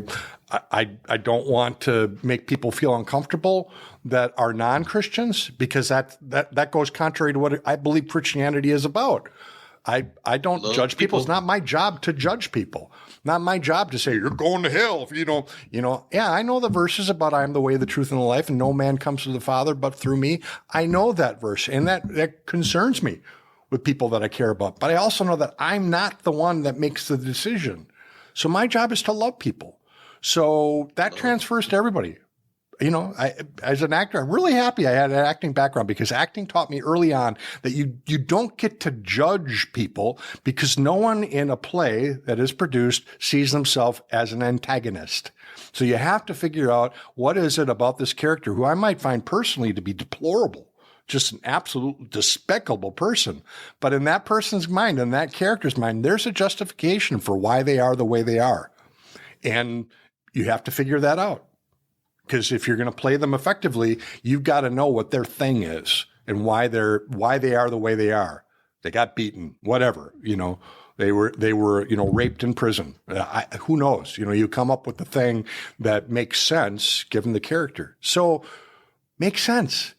don't want to make people feel uncomfortable that are non-Christians, because that goes contrary to what I believe Christianity is about. I don't judge people. It's not my job to judge people. Not my job to say, you're going to hell if you don't, Yeah, I know the verses about I am the way, the truth, and the life, and no man comes to the Father but through me. I know that verse, and that concerns me with people that I care about. But I also know that I'm not the one that makes the decision. So my job is to love people. So that transfers to everybody. As an actor, I'm really happy I had an acting background, because acting taught me early on that you don't get to judge people, because no one in a play that is produced sees themselves as an antagonist. So you have to figure out, what is it about this character, who I might find personally to be deplorable, just an absolute despicable person. But in that person's mind, in that character's mind, there's a justification for why they are the way they are. And you have to figure that out. Because if you're going to play them effectively, you've got to know what their thing is and why they are the way they are. They got beaten, whatever, they were raped in prison. Who knows? You come up with the thing that makes sense given the character. So makes sense.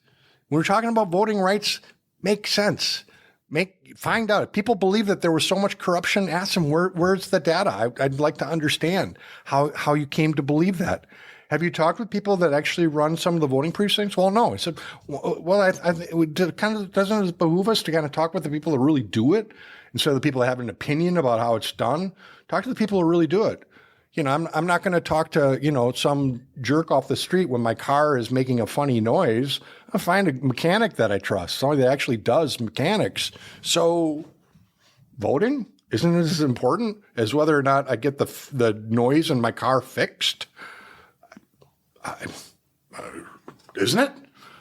When we're talking about voting rights, make sense. Find out. If people believe that there was so much corruption, ask them, where's the data? I'd like to understand how you came to believe that. Have you talked with people that actually run some of the voting precincts? Well, no. I said, it kind of doesn't it behoove us to kind of talk with the people that really do it instead of the people that have an opinion about how it's done? Talk to the people who really do it. I'm not going to talk to, some jerk off the street when my car is making a funny noise. I'll find a mechanic that I trust, somebody that actually does mechanics. So voting, isn't it as important as whether or not I get the noise in my car fixed? Isn't it?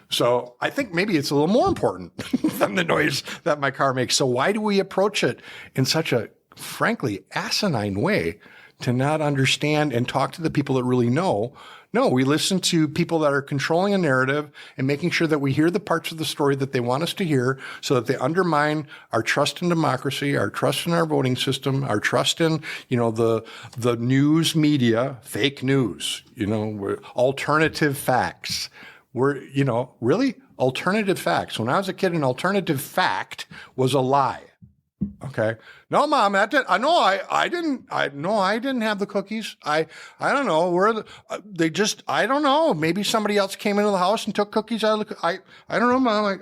So I think maybe it's a little more important than the noise that my car makes. So why do we approach it in such a, frankly, asinine way to not understand and talk to the people that really know? No, we listen to people that are controlling a narrative and making sure that we hear the parts of the story that they want us to hear, so that they undermine our trust in democracy, our trust in our voting system, our trust in, the news media, fake news, alternative facts. Really? Alternative facts. When I was a kid, an alternative fact was a lie. Okay. No, Mom, I didn't have the cookies. I don't know I don't know. Maybe somebody else came into the house and took cookies. I don't know, Mom.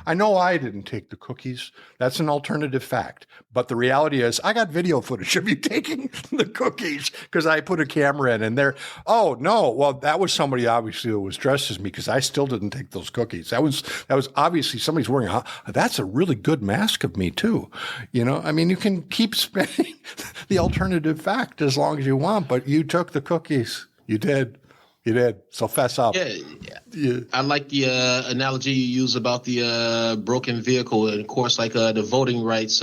I know I didn't take the cookies. That's an alternative fact. But the reality is, I got video footage of you taking the cookies because I put a camera in and there. Oh no. Well, that was somebody obviously that was dressed as me, because I still didn't take those cookies. That was obviously somebody's wearing that's a really good mask of me too. You can keep spinning the alternative fact as long as you want, but you took the cookies. You did. So fess up. Yeah. I like the analogy you use about the broken vehicle. And of course, like the voting rights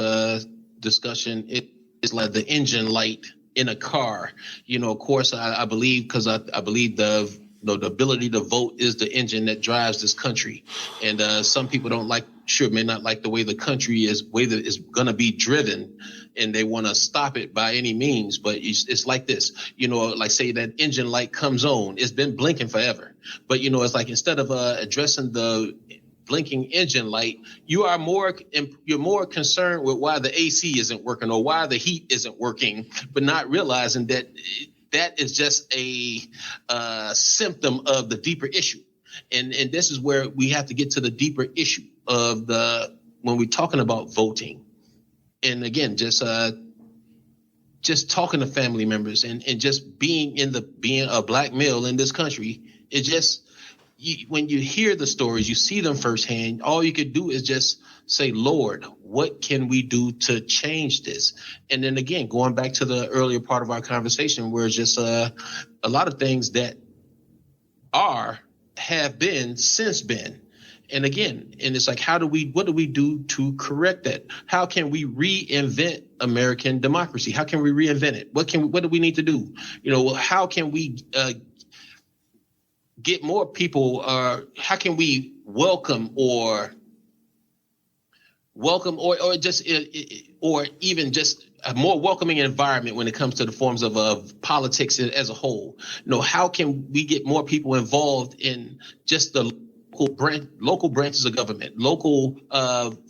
discussion, it is like the engine light in a car. Of course, I believe, because I believe the ability to vote is the engine that drives this country. And some people don't like sure may not like the way the country is, way that it's going to be driven, and they want to stop it by any means. But it's like this, like say that engine light comes on, it's been blinking forever. But, it's like instead of addressing the blinking engine light, you're more concerned with why the AC isn't working or why the heat isn't working, but not realizing that that is just a symptom of the deeper issue. And this is where we have to get to the deeper issue of when we're talking about voting. And again, just talking to family members and just being a black male in this country, it just, when you hear the stories, you see them firsthand, all you could do is just say, Lord, what can we do to change this? And then again, going back to the earlier part of our conversation, where it's just a lot of things that have been since been. And again, and it's like, what do we do to correct that? How can we reinvent American democracy? How can we reinvent it? What do we need to do? How can we get more people, how can we welcome or even just a more welcoming environment when it comes to the forms of politics as a whole? How can we get more people involved in just the local branches of government, local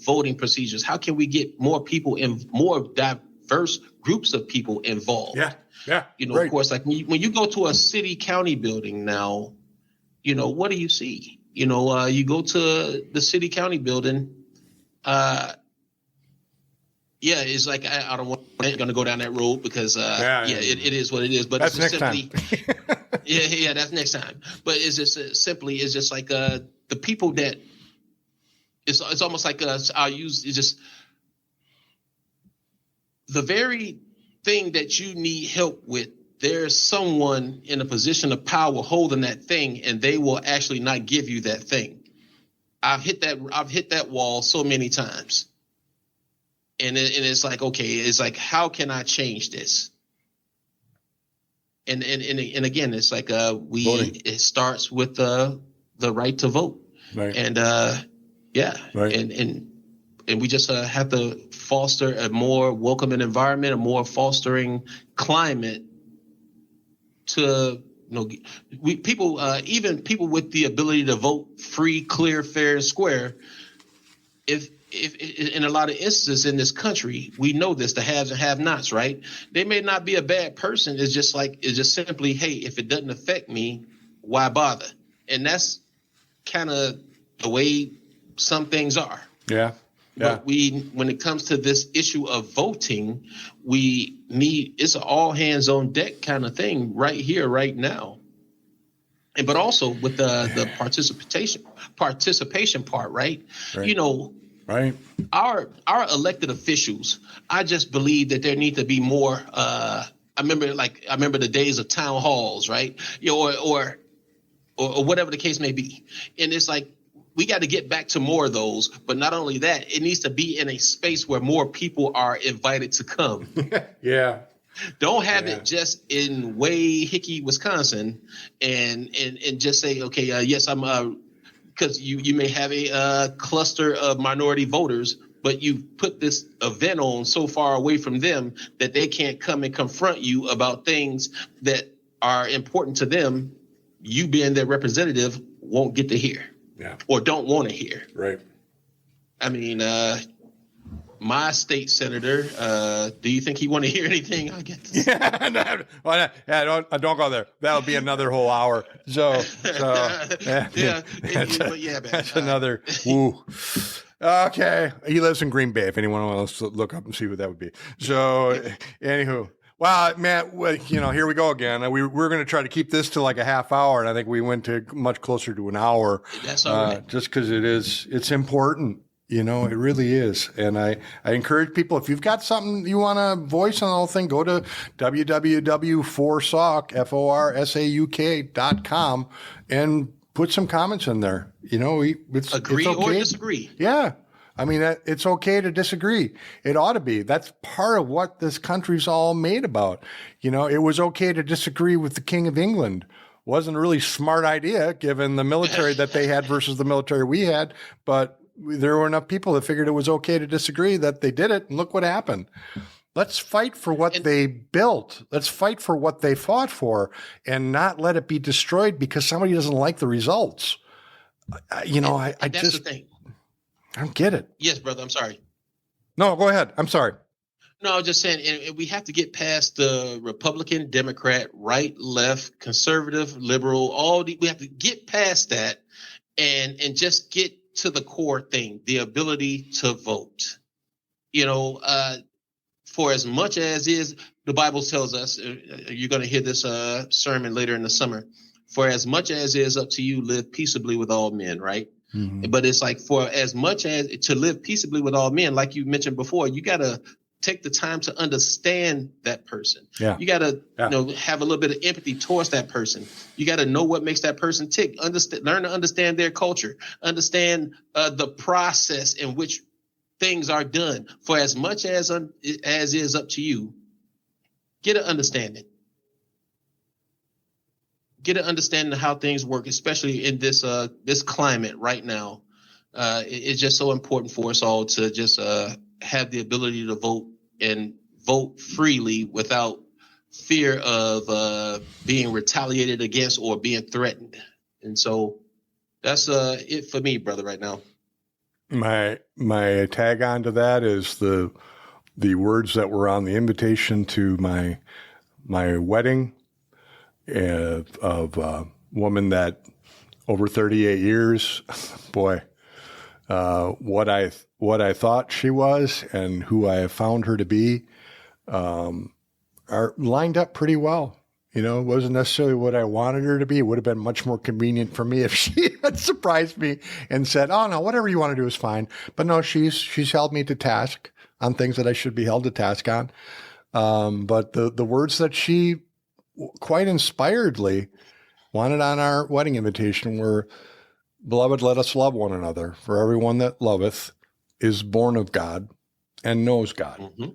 voting procedures? How can we get more people in, more diverse groups of people involved? Yeah. Right. Of course, like when you go to a city county building now, what do you see? You go to the city county building. It's like I don't want to go down that road because it is what it is. But that's it's next simply, time. That's next time. But it's just like the people that it's almost like I'll use is just the very thing that you need help with. There's someone in a position of power holding that thing, and they will actually not give you that thing. I've hit that wall so many times. And it's like, okay, it's like, how can I change this? And again, it's like voting. It starts with the right to vote. Right. And right. And we just have to foster a more welcoming environment, a more fostering climate to people, even people with the ability to vote free, clear, fair, and square. If in a lot of instances in this country, we know this, the haves and have-nots, right? They may not be a bad person. It's just simply, hey, if it doesn't affect me, why bother? And that's kind of the way some things are. Yeah. But when it comes to this issue of voting, it's an all hands on deck kind of thing right here, right now. But also with the participation part, right? Right. Our elected officials, I just believe that there need to be more. I remember the days of town halls, right? Or whatever the case may be. And it's like, we got to get back to more of those. But not only that, it needs to be in a space where more people are invited to come. Yeah. Don't have it just in Hickey, Wisconsin, and just say, okay, yes, I'm because you may have a cluster of minority voters, but you put this event on so far away from them that they can't come and confront you about things that are important to them. You being their representative won't get to hear. Yeah. Or don't want to hear. Right. I mean, my state senator, do you think he want to hear anything? I guess. Don't go there. That'll be another whole hour. That's another. Woo. Okay. He lives in Green Bay. If anyone wants to look up and see what that would be. So, anywho. Well, Matt, here we go again. We're going to try to keep this to like a half hour, and I think we went to much closer to an hour. That's all right. Just because it's important. It really is. And I encourage people, if you've got something you want to voice on the whole thing, go to www.forsauk.com and put some comments in there. Agree it's okay. or disagree. Yeah. I mean, it's okay to disagree. It ought to be. That's part of what this country's all made about. It was okay to disagree with the King of England. Wasn't a really smart idea given the military that they had versus the military we had, but there were enough people that figured it was okay to disagree that they did it, and look what happened. Let's fight for what they built. Let's fight for what they fought for, and not let it be destroyed because somebody doesn't like the results. I that's just the thing. I don't get it. Yes, brother. I'm sorry. No, go ahead. I'm sorry. No, I was just saying, and we have to get past the Republican, Democrat, right, left, conservative, liberal, we have to get past that and just get to the core thing, the ability to vote. For as much as is, the Bible tells us, you're going to hear this sermon later in the summer, for as much as is up to you, live peaceably with all men, right? Mm-hmm. But it's like, for as much as to live peaceably with all men, like you mentioned before, you got to take the time to understand that person. Yeah. You got to have a little bit of empathy towards that person. You got to know what makes that person tick. Learn to understand their culture. Understand the process in which things are done. For as much as is up to you, get an understanding. Get an understanding of how things work, especially in this climate right now. It's just so important for us all to just have the ability to vote and vote freely without fear of being retaliated against or being threatened. And so that's it for me, brother, right now. My tag on to that is the words that were on the invitation to my wedding of a woman that over 38 years, boy, what I thought she was and who I have found her to be are lined up pretty well. It wasn't necessarily what I wanted her to be. It would have been much more convenient for me if she had surprised me and said, "Oh no, whatever you want to do is fine." But no, she's held me to task on things that I should be held to task on. But the words that she quite inspiredly wanted on our wedding invitation were, "Beloved, let us love one another, for everyone that loveth is born of God and knows God." Mm-hmm.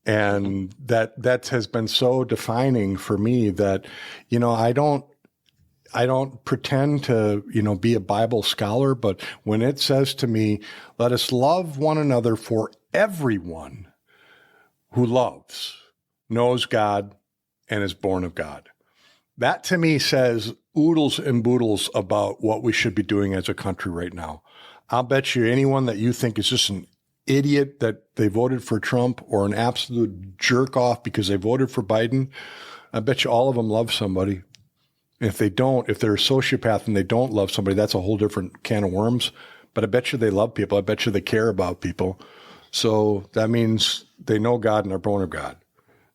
And that has been so defining for me that, I don't pretend to, be a Bible scholar, but when it says to me, "Let us love one another, for everyone who loves knows God and is born of God," that to me says oodles and boodles about what we should be doing as a country right now. I'll bet you anyone that you think is just an idiot that they voted for Trump or an absolute jerk off because they voted for Biden, I bet you all of them love somebody. If they're a sociopath and they don't love somebody, that's a whole different can of worms. But I bet you they love people. I bet you they care about people. So that means they know God and are born of God.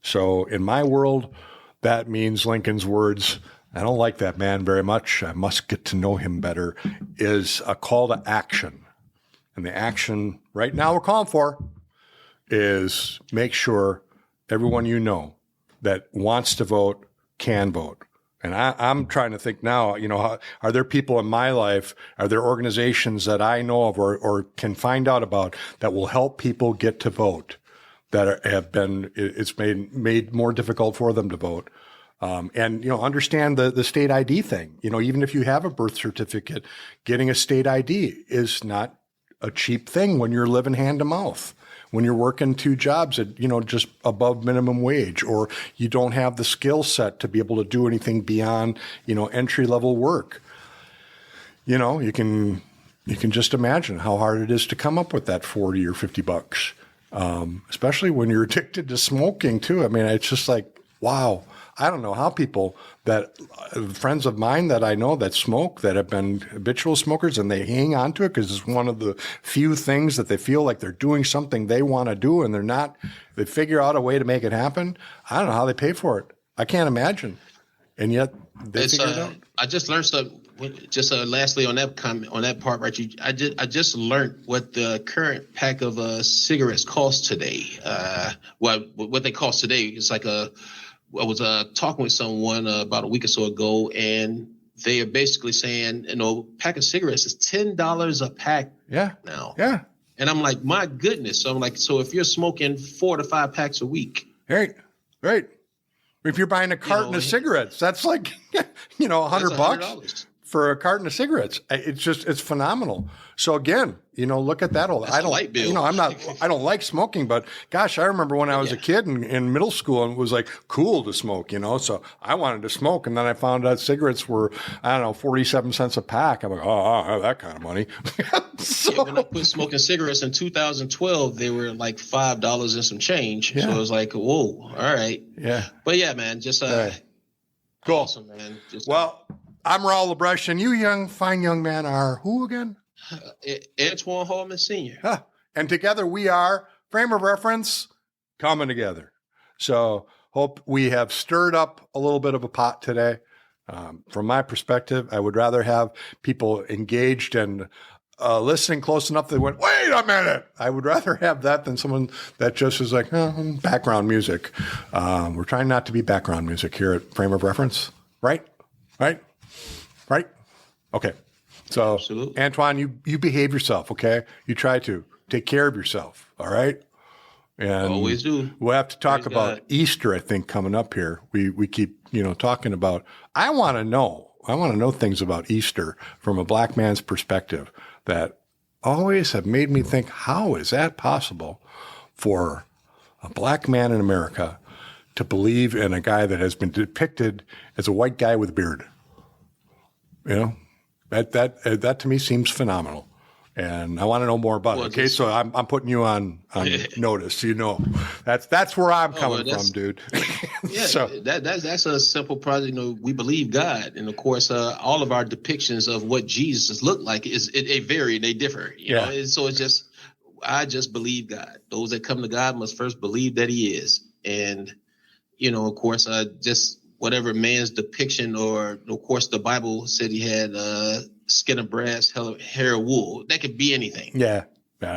So in my world, that means Lincoln's words, "I don't like that man very much, I must get to know him better," is a call to action. And the action right now we're calling for is make sure everyone that wants to vote can vote. And I'm trying to think now, are there people in my life, are there organizations that I know of or can find out about that will help people get to vote, that it's made more difficult for them to vote? And understand the state ID thing. Even if you have a birth certificate, getting a state ID is not a cheap thing when you're living hand to mouth, when you're working 2 jobs at, just above minimum wage, or you don't have the skill set to be able to do anything beyond, entry level work. You can just imagine how hard it is to come up with that 40 or 50 bucks. Especially when you're addicted to smoking too. I mean, it's just like, wow. I don't know how people friends of mine that I know that smoke, that have been habitual smokers, and they hang on to it because it's one of the few things that they feel like they're doing something they want to do, and they figure out a way to make it happen. I don't know how they pay for it. I can't imagine. And yet they figure it out. I just learned something. Just lastly on that comment, on that part, right? I just learned what the current pack of cigarettes costs today. What they cost today is like I was talking with someone about a week or so ago, and they are basically saying, pack of cigarettes is $10 a pack now. Yeah. And I'm like, my goodness. So I'm like, so if you're smoking 4 to 5 packs a week. Right. If you're buying a carton of cigarettes, that's like, $100 bucks. for a carton of cigarettes. It's phenomenal. So again, look at that. That's a light bill. I don't like smoking, but gosh, I remember when I was a kid in middle school and it was like cool to smoke, so I wanted to smoke. And then I found out cigarettes were, 47 cents a pack. I'm like, I have that kind of money. When I quit smoking cigarettes in 2012, they were like $5 and some change. Yeah. So it was like, whoa, all right. Yeah. But yeah, man, just cool. Awesome, man. I'm Raul LaBrush, and you fine young man are who again? Antowan Hallman Sr. Huh. And together we are Frame of Reference coming together. So hope we have stirred up a little bit of a pot today. From my perspective, I would rather have people engaged and listening close enough that they went, wait a minute. I would rather have that than someone that just is like, background music. We're trying not to be background music here at Frame of Reference. Right? Okay. So, absolutely. Antowan, you behave yourself, okay? You try to take care of yourself, all right? And always do. We'll have to talk about Easter, I think, coming up here. We keep, talking about. I want to know things about Easter from a black man's perspective that always have made me think, how is that possible for a black man in America to believe in a guy that has been depicted as a white guy with a beard? That to me seems phenomenal, and I want to know more about it. Okay, so I'm putting you on notice. That's where I'm coming from, dude. Yeah, so that's a simple project. We believe God, and of course, all of our depictions of what Jesus looked like they vary, they differ. You know, and so I just believe God. Those that come to God must first believe that He is, and of course, just. Whatever man's depiction, or of course the Bible said he had skin of brass, hair of wool. That could be anything. Yeah.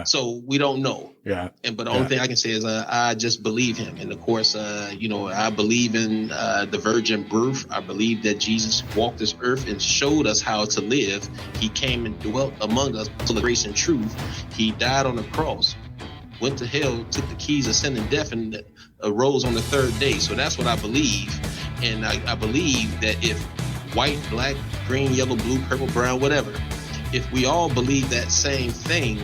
So we don't know. Yeah. But the only thing I can say is I just believe him. And of course, I believe in the virgin birth. I believe that Jesus walked this earth and showed us how to live. He came and dwelt among us to the grace and truth. He died on the cross, went to hell, took the keys of sin and death, and arose on the third day. So that's what I believe. And I believe that if white, black, green, yellow, blue, purple, brown, whatever, if we all believe that same thing,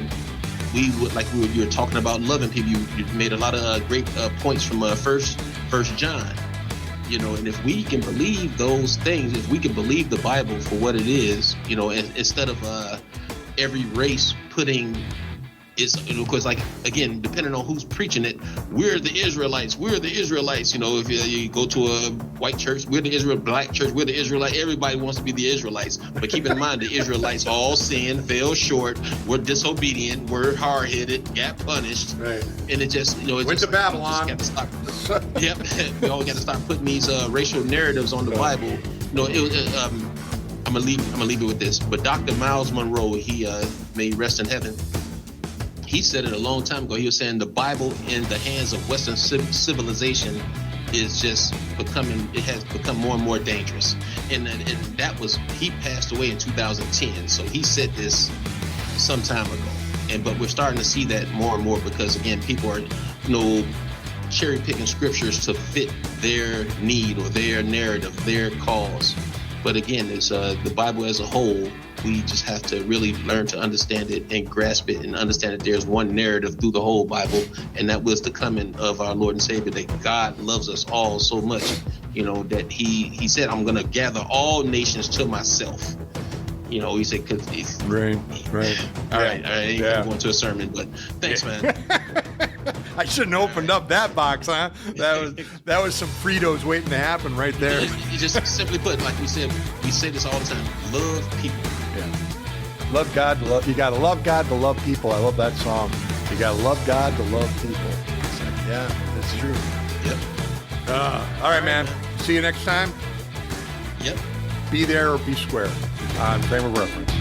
we would, you were talking about loving people. You made a lot of great points from First John. And if we can believe those things, if we can believe the Bible for what it is, instead of every race putting. Of course, again, depending on who's preaching it, we're the Israelites. If you go to a white church, we're the Israel, black church, we're the Israelites. Everybody wants to be the Israelites. But keep in mind, the Israelites all sinned, fell short, were disobedient, were hard-headed, got punished. Right. And it just, went to Babylon. We just got to stop. Yep. We all got to stop putting these racial narratives on the Bible. I'm gonna leave it with this. But Dr. Miles Monroe, he may rest in heaven. He said it a long time ago. He was saying the Bible in the hands of Western civilization is just it has become more and more dangerous. And he passed away in 2010. So he said this some time ago. But we're starting to see that more and more because, again, people are, cherry picking scriptures to fit their need or their narrative, their cause. But again, it's the Bible as a whole. We just have to really learn to understand it and grasp it and understand that there's one narrative through the whole Bible, and that was the coming of our Lord and Savior, that God loves us all so much, that he said, I'm going to gather all nations to myself. He said, cause right. All right. I ain't going to go into a sermon, but thanks, man. I shouldn't have opened up that box, huh? That was some Fritos waiting to happen right there. You just simply put, like we say this all the time, love people. Yeah. Love God to love. You got to love God to love people. I love that song. You got to love God to love people. It's like, yeah, that's true. Yep. All right, man. See you next time. Yep. Be there or be square on Frame of Reference.